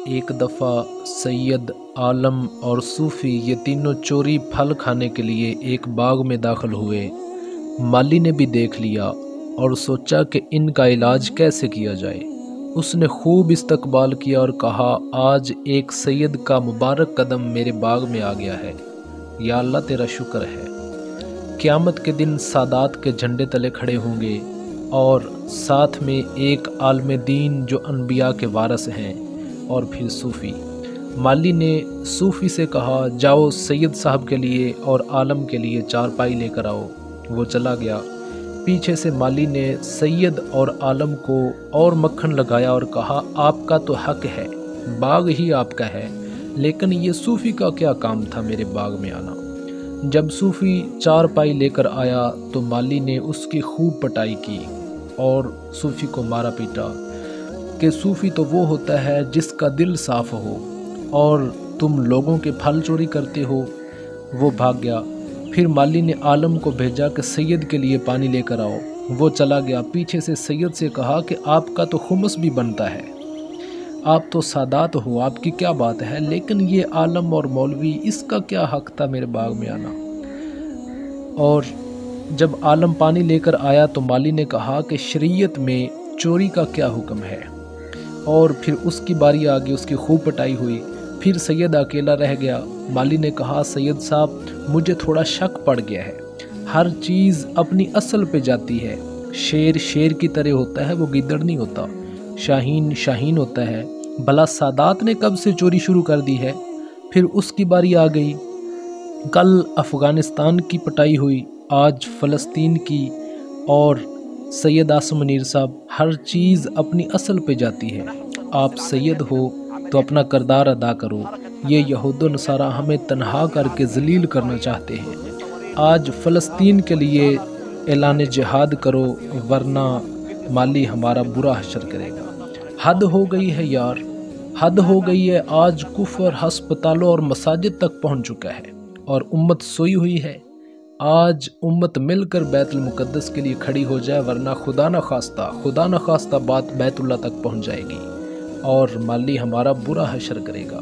ایک دفعہ سید، عالم اور صوفی یہ تینوں چوری پھل کھانے کے لیے ایک باغ میں داخل ہوئے۔ مالی نے بھی دیکھ لیا اور سوچا کہ ان کا علاج کیسے کیا جائے۔ اس نے خوب استقبال کیا اور کہا، آج ایک سید کا مبارک قدم میرے باغ میں آ گیا ہے، یا اللہ تیرا شکر ہے۔ قیامت کے دن سادات کے جھنڈے تلے کھڑے ہوں گے اور ساتھ میں ایک عالم دین جو انبیاء کے وارث ہیں، اور پھر صوفی۔ مالی نے صوفی سے کہا، جاؤ سید صاحب کے لیے اور عالم کے لیے چارپائی لے کر آؤ۔ وہ چلا گیا۔ پیچھے سے مالی نے سید اور عالم کو اور مکھن لگایا اور کہا، آپ کا تو حق ہے، باغ ہی آپ کا ہے، لیکن یہ صوفی کا کیا کام تھا میرے باغ میں آنا؟ جب صوفی چارپائی لے کر آیا تو مالی نے اس کی خوب پٹائی کی اور صوفی کو مارا پیٹا کہ صوفی تو وہ ہوتا ہے جس کا دل صاف ہو، اور تم لوگوں کے پھل چوری کرتے ہو۔ وہ بھاگ گیا۔ پھر مالی نے عالم کو بھیجا کہ سید کے لیے پانی لے کر آؤ۔ وہ چلا گیا۔ پیچھے سے سید سے کہا کہ آپ کا تو خمس بھی بنتا ہے، آپ تو سادات ہو، آپ کی کیا بات ہے، لیکن یہ عالم اور مولوی، اس کا کیا حق تھا میرے باغ میں آنا؟ اور جب عالم پانی لے کر آیا تو مالی نے کہا کہ شریعت میں چوری کا کیا حکم ہے، اور پھر اس کی باری آ گئی، اس کی خوب پٹائی ہوئی۔ پھر سید اکیلا رہ گیا۔ مالی نے کہا، سید صاحب مجھے تھوڑا شک پڑ گیا ہے، ہر چیز اپنی اصل پہ جاتی ہے، شیر شیر کی طرح ہوتا ہے، وہ گیدڑ نہیں ہوتا، شاہین شاہین ہوتا ہے، بھلا سادات نے کب سے چوری شروع کر دی ہے؟ پھر اس کی باری آ گئی، کل افغانستان کی پٹائی ہوئی، آج فلسطین کی، اور سید آصم منیر صاحب، ہر چیز اپنی اصل پہ جاتی ہے۔ آپ سید ہو تو اپنا کردار ادا کرو، یہ یہود و نصارہ ہمیں تنہا کر کے ذلیل کرنا چاہتے ہیں۔ آج فلسطین کے لیے اعلان جہاد کرو، ورنہ مالی ہمارا برا حشر کرے گا۔ حد ہو گئی ہے یار، حد ہو گئی ہے، آج کفر ہسپتالوں اور مساجد تک پہنچ چکا ہے اور امت سوئی ہوئی ہے۔ آج امت مل کر بیت المقدس کے لیے کھڑی ہو جائے، ورنہ خدا نہ خواستہ بات بیت اللہ تک پہنچ جائے گی اور مالی ہمارا برا حشر کرے گا۔